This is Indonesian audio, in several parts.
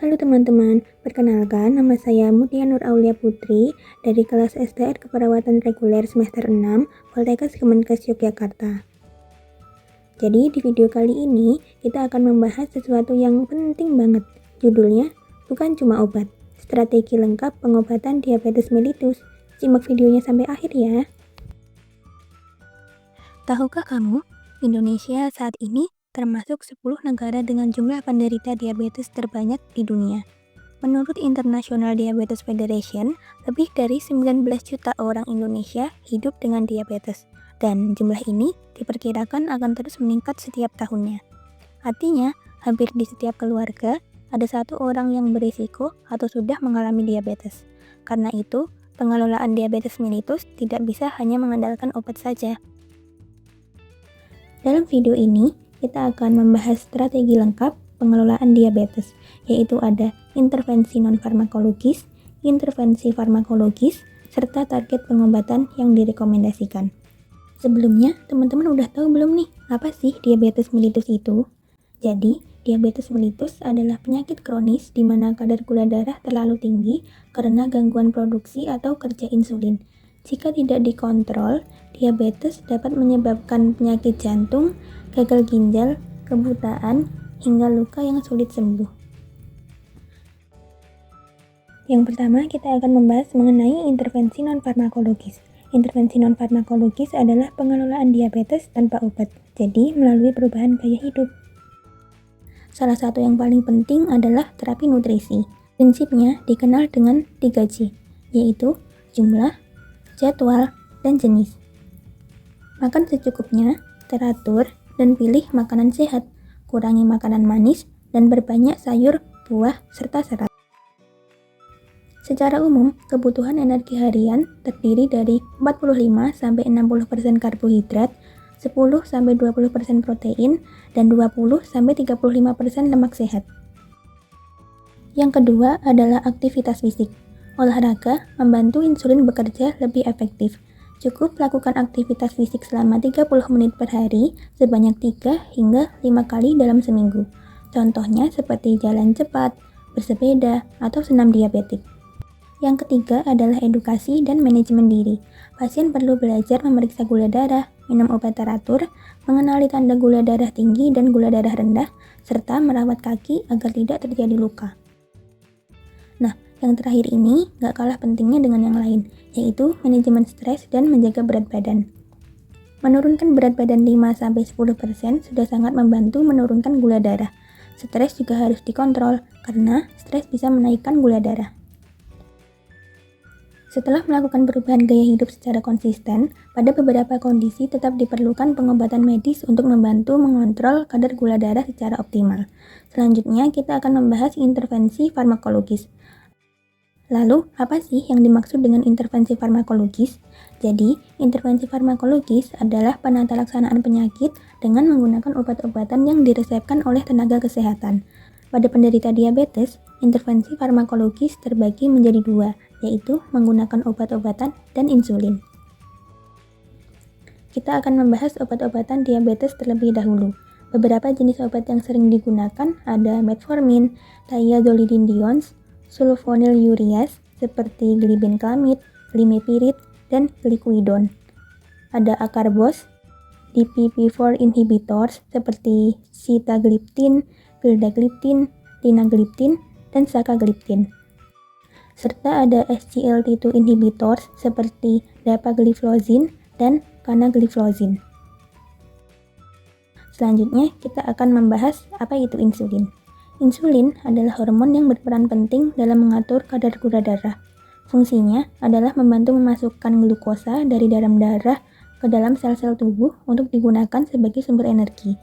Halo teman-teman, perkenalkan nama saya Mutia Nur Aulia Putri dari kelas STR Keperawatan Reguler semester 6 Poltekkes Kemenkes Yogyakarta. Jadi di video kali ini kita akan membahas sesuatu yang penting banget. Judulnya bukan cuma obat, strategi lengkap pengobatan diabetes mellitus. Simak videonya sampai akhir ya. Tahukah kamu, Indonesia saat ini termasuk 10 negara dengan jumlah penderita diabetes terbanyak di dunia. Menurut International Diabetes Federation, lebih dari 19 juta orang Indonesia hidup dengan diabetes, dan jumlah ini diperkirakan akan terus meningkat setiap tahunnya. Artinya, hampir di setiap keluarga ada satu orang yang berisiko atau sudah mengalami diabetes. Karena itu, pengelolaan diabetes mellitus tidak bisa hanya mengandalkan obat saja. Dalam video ini, kita akan membahas strategi lengkap pengelolaan diabetes, yaitu ada intervensi non-farmakologis, intervensi farmakologis, serta target pengobatan yang direkomendasikan. Sebelumnya, teman-teman udah tahu belum nih, apa sih diabetes mellitus itu? Jadi, diabetes mellitus adalah penyakit kronis di mana kadar gula darah terlalu tinggi karena gangguan produksi atau kerja insulin. Jika tidak dikontrol, diabetes dapat menyebabkan penyakit jantung, gagal ginjal, kebutaan, hingga luka yang sulit sembuh. Yang pertama, kita akan membahas mengenai intervensi non-farmakologis. Intervensi non-farmakologis adalah pengelolaan diabetes tanpa obat, jadi melalui perubahan gaya hidup. Salah satu yang paling penting adalah terapi nutrisi. Prinsipnya dikenal dengan 3J, yaitu jumlah, jadwal, dan jenis. Makan secukupnya, teratur, dan pilih makanan sehat. Kurangi makanan manis dan berbanyak sayur, buah, serta serat. Secara umum, kebutuhan energi harian terdiri dari 45-60% karbohidrat, 10-20% protein, dan 20-35% lemak sehat. Yang kedua adalah aktivitas fisik. Olahraga membantu insulin bekerja lebih efektif. Cukup lakukan aktivitas fisik selama 30 menit per hari sebanyak 3 hingga 5 kali dalam seminggu. Contohnya seperti jalan cepat, bersepeda, atau senam diabetik. Yang ketiga adalah edukasi dan manajemen diri. Pasien perlu belajar memeriksa gula darah, minum obat teratur, mengenali tanda gula darah tinggi dan gula darah rendah, serta merawat kaki agar tidak terjadi luka. Nah, yang terakhir ini gak kalah pentingnya dengan yang lain, yaitu manajemen stres dan menjaga berat badan. Menurunkan berat badan 5-10% sudah sangat membantu menurunkan gula darah. Stres juga harus dikontrol, karena stres bisa menaikkan gula darah. Setelah melakukan perubahan gaya hidup secara konsisten, pada beberapa kondisi tetap diperlukan pengobatan medis untuk membantu mengontrol kadar gula darah secara optimal. Selanjutnya, kita akan membahas intervensi farmakologis. Lalu, apa sih yang dimaksud dengan intervensi farmakologis? Jadi, intervensi farmakologis adalah penata laksanaan penyakit dengan menggunakan obat-obatan yang diresepkan oleh tenaga kesehatan. Pada penderita diabetes, intervensi farmakologis terbagi menjadi dua, yaitu menggunakan obat-obatan dan insulin. Kita akan membahas obat-obatan diabetes terlebih dahulu. Beberapa jenis obat yang sering digunakan ada metformin, thiazolidinediones, sulfonylureas seperti glibenclamide, glimepirid, dan gliquidone. Ada acarbose, DPP-4 inhibitors seperti sitagliptin, vildagliptin, linagliptin, dan sacagliptin. Serta ada SGLT2 inhibitors seperti dapagliflozin dan canagliflozin. Selanjutnya, kita akan membahas apa itu insulin. Insulin adalah hormon yang berperan penting dalam mengatur kadar gula darah. Fungsinya adalah membantu memasukkan glukosa dari dalam darah ke dalam sel-sel tubuh untuk digunakan sebagai sumber energi.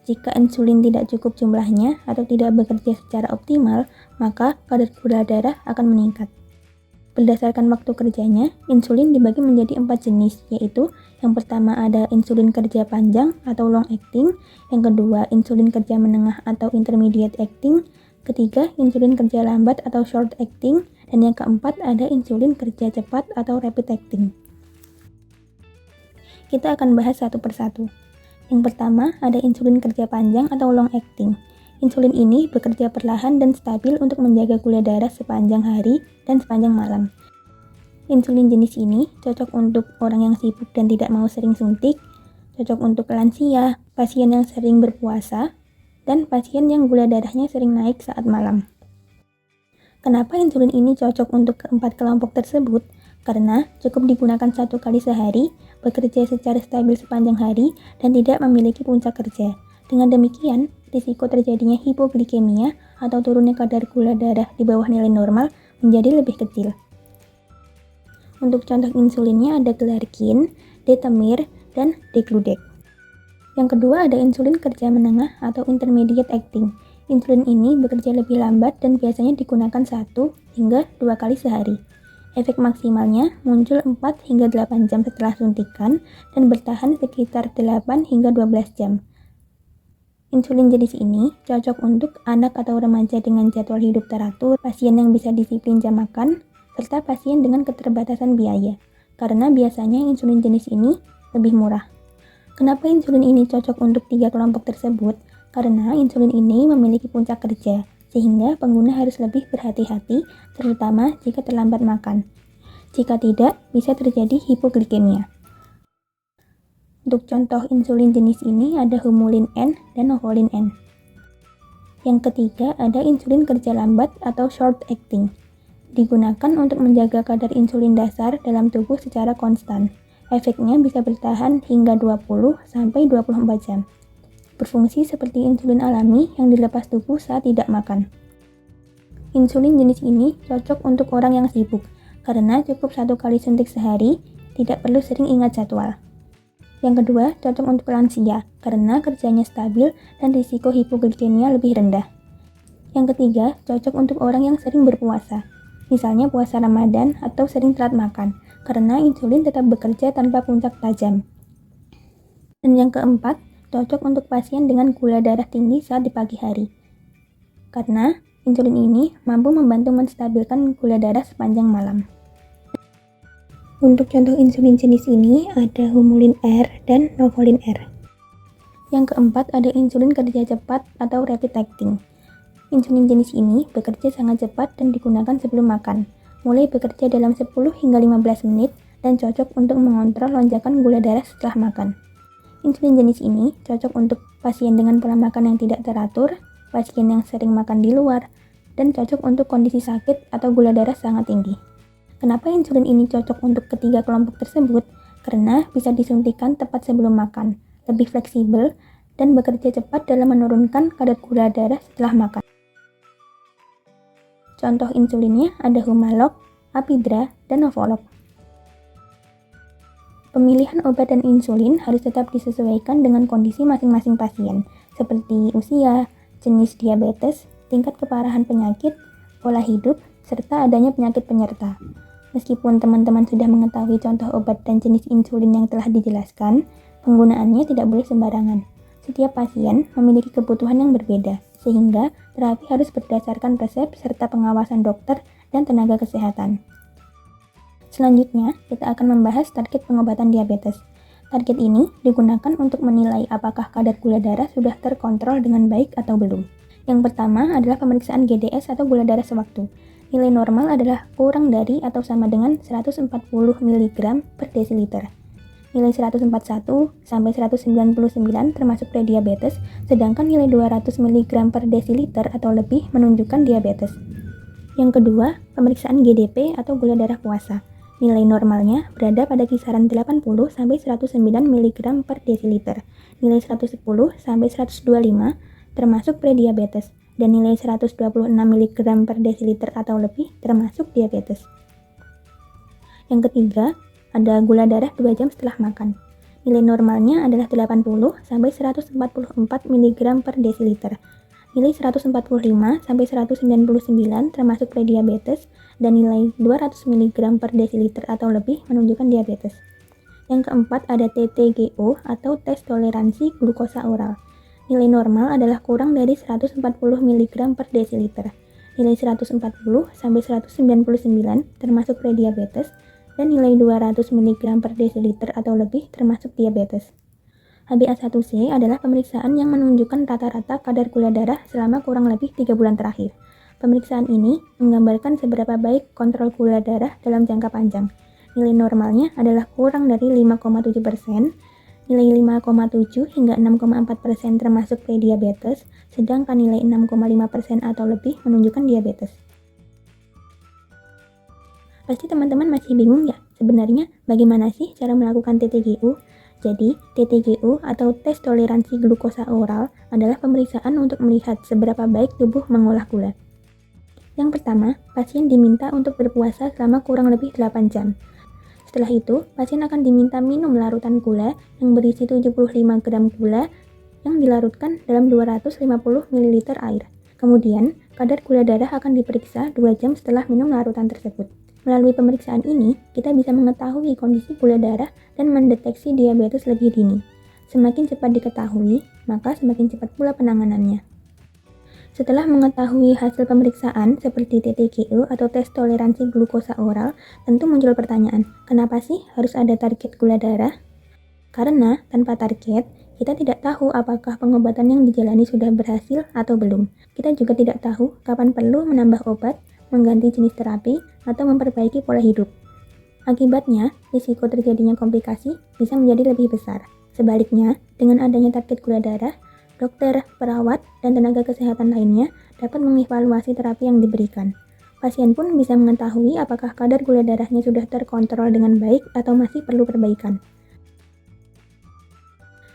Jika insulin tidak cukup jumlahnya atau tidak bekerja secara optimal, maka kadar gula darah akan meningkat. Berdasarkan waktu kerjanya, insulin dibagi menjadi 4 jenis, yaitu yang pertama ada insulin kerja panjang atau long acting, yang kedua insulin kerja menengah atau intermediate acting, ketiga insulin kerja lambat atau short acting, dan yang keempat ada insulin kerja cepat atau rapid acting. Kita akan bahas satu persatu. Yang pertama ada insulin kerja panjang atau long acting. Insulin ini bekerja perlahan dan stabil untuk menjaga gula darah sepanjang hari dan sepanjang malam. Insulin jenis ini cocok untuk orang yang sibuk dan tidak mau sering suntik, cocok untuk lansia, pasien yang sering berpuasa, dan pasien yang gula darahnya sering naik saat malam. Kenapa insulin ini cocok untuk keempat kelompok tersebut? Karena cukup digunakan 1 kali sehari, bekerja secara stabil sepanjang hari, dan tidak memiliki puncak kerja. Dengan demikian, risiko terjadinya hipoglikemia atau turunnya kadar gula darah di bawah nilai normal menjadi lebih kecil. Untuk contoh insulinnya ada Glargine, Detamir, dan Degludec. Yang kedua ada insulin kerja menengah atau intermediate acting. Insulin ini bekerja lebih lambat dan biasanya digunakan 1 hingga 2 kali sehari. Efek maksimalnya muncul 4 hingga 8 jam setelah suntikan dan bertahan sekitar 8 hingga 12 jam. Insulin jenis ini cocok untuk anak atau remaja dengan jadwal hidup teratur, pasien yang bisa disiplin jam makan, serta pasien dengan keterbatasan biaya, karena biasanya insulin jenis ini lebih murah. Kenapa insulin ini cocok untuk 3 kelompok tersebut? Karena insulin ini memiliki puncak kerja, sehingga pengguna harus lebih berhati-hati, terutama jika terlambat makan. Jika tidak, bisa terjadi hipoglikemia. Untuk contoh insulin jenis ini ada Humulin N dan Novolin N. Yang ketiga ada insulin kerja lambat atau short acting. Digunakan untuk menjaga kadar insulin dasar dalam tubuh secara konstan. Efeknya bisa bertahan hingga 20-24 jam. Berfungsi seperti insulin alami yang dilepas tubuh saat tidak makan. Insulin jenis ini cocok untuk orang yang sibuk, karena cukup 1 kali suntik sehari, tidak perlu sering ingat jadwal. Yang kedua, cocok untuk lansia, karena kerjanya stabil dan risiko hipoglikemia lebih rendah. Yang ketiga, cocok untuk orang yang sering berpuasa, misalnya puasa Ramadan atau sering telat makan, karena insulin tetap bekerja tanpa puncak tajam. Dan yang keempat, cocok untuk pasien dengan gula darah tinggi saat di pagi hari, karena insulin ini mampu membantu menstabilkan gula darah sepanjang malam. Untuk contoh insulin jenis ini ada Humulin R dan Novolin R. Yang keempat ada insulin kerja cepat atau rapid acting. Insulin jenis ini bekerja sangat cepat dan digunakan sebelum makan, mulai bekerja dalam 10 hingga 15 menit dan cocok untuk mengontrol lonjakan gula darah setelah makan. Insulin jenis ini cocok untuk pasien dengan pola makan yang tidak teratur, pasien yang sering makan di luar, dan cocok untuk kondisi sakit atau gula darah sangat tinggi. Kenapa insulin ini cocok untuk ketiga kelompok tersebut? Karena bisa disuntikan tepat sebelum makan, lebih fleksibel, dan bekerja cepat dalam menurunkan kadar gula darah setelah makan. Contoh insulinnya ada Humalog, Apidra, dan Novolog. Pemilihan obat dan insulin harus tetap disesuaikan dengan kondisi masing-masing pasien, seperti usia, jenis diabetes, tingkat keparahan penyakit, pola hidup, serta adanya penyakit penyerta. Meskipun teman-teman sudah mengetahui contoh obat dan jenis insulin yang telah dijelaskan, penggunaannya tidak boleh sembarangan. Setiap pasien memiliki kebutuhan yang berbeda, sehingga terapi harus berdasarkan resep serta pengawasan dokter dan tenaga kesehatan. Selanjutnya, kita akan membahas target pengobatan diabetes. Target ini digunakan untuk menilai apakah kadar gula darah sudah terkontrol dengan baik atau belum. Yang pertama adalah pemeriksaan GDS atau gula darah sewaktu. Nilai normal adalah kurang dari atau sama dengan 140 mg per desiliter. Nilai 141 sampai 199 termasuk prediabetes, sedangkan nilai 200 mg per desiliter atau lebih menunjukkan diabetes. Yang kedua, pemeriksaan GDP atau gula darah puasa. Nilai normalnya berada pada kisaran 80 sampai 109 mg per desiliter. Nilai 110 sampai 125 termasuk prediabetes dan nilai 126 mg per desiliter atau lebih termasuk diabetes. Yang ketiga, ada gula darah 2 jam setelah makan. Nilai normalnya adalah 80 sampai 144 mg per desiliter. Nilai 145 sampai 199 termasuk prediabetes dan nilai 200 mg per desiliter atau lebih menunjukkan diabetes. Yang keempat ada TTGO atau tes toleransi glukosa oral. Nilai normal adalah kurang dari 140 mg per desiliter. Nilai 140 sampai 199 termasuk prediabetes dan nilai 200 mg per desiliter atau lebih termasuk diabetes. HbA1c adalah pemeriksaan yang menunjukkan rata-rata kadar gula darah selama kurang lebih 3 bulan terakhir. Pemeriksaan ini menggambarkan seberapa baik kontrol gula darah dalam jangka panjang. Nilai normalnya adalah kurang dari 5,7%, nilai 5,7 hingga 6,4% termasuk prediabetes, sedangkan nilai 6,5% atau lebih menunjukkan diabetes. Pasti teman-teman masih bingung ya, sebenarnya bagaimana sih cara melakukan TTGU? Jadi, TTGU atau tes toleransi glukosa oral adalah pemeriksaan untuk melihat seberapa baik tubuh mengolah gula. Yang pertama, pasien diminta untuk berpuasa selama kurang lebih 8 jam. Setelah itu, pasien akan diminta minum larutan gula yang berisi 75 gram gula yang dilarutkan dalam 250 ml air. Kemudian, kadar gula darah akan diperiksa 2 jam setelah minum larutan tersebut. Melalui pemeriksaan ini, kita bisa mengetahui kondisi gula darah dan mendeteksi diabetes lebih dini. Semakin cepat diketahui, maka semakin cepat pula penanganannya. Setelah mengetahui hasil pemeriksaan seperti TTGU atau tes toleransi glukosa oral, tentu muncul pertanyaan, kenapa sih harus ada target gula darah? Karena tanpa target, kita tidak tahu apakah pengobatan yang dijalani sudah berhasil atau belum. Kita juga tidak tahu kapan perlu menambah obat, mengganti jenis terapi, atau memperbaiki pola hidup. Akibatnya, risiko terjadinya komplikasi bisa menjadi lebih besar. Sebaliknya, dengan adanya target gula darah, dokter, perawat, dan tenaga kesehatan lainnya dapat mengevaluasi terapi yang diberikan. Pasien pun bisa mengetahui apakah kadar gula darahnya sudah terkontrol dengan baik atau masih perlu perbaikan.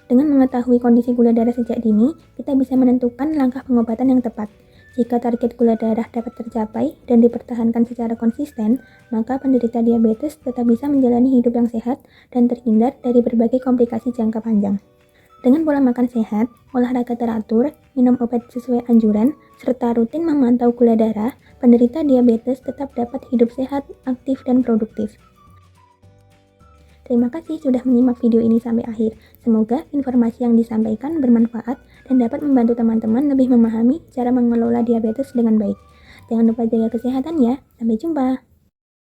Dengan mengetahui kondisi gula darah sejak dini, kita bisa menentukan langkah pengobatan yang tepat. Jika target gula darah dapat tercapai dan dipertahankan secara konsisten, maka penderita diabetes tetap bisa menjalani hidup yang sehat dan terhindar dari berbagai komplikasi jangka panjang. Dengan pola makan sehat, olahraga teratur, minum obat sesuai anjuran, serta rutin memantau gula darah, penderita diabetes tetap dapat hidup sehat, aktif, dan produktif. Terima kasih sudah menyimak video ini sampai akhir. Semoga informasi yang disampaikan bermanfaat dan dapat membantu teman-teman lebih memahami cara mengelola diabetes dengan baik. Jangan lupa jaga kesehatan ya. Sampai jumpa.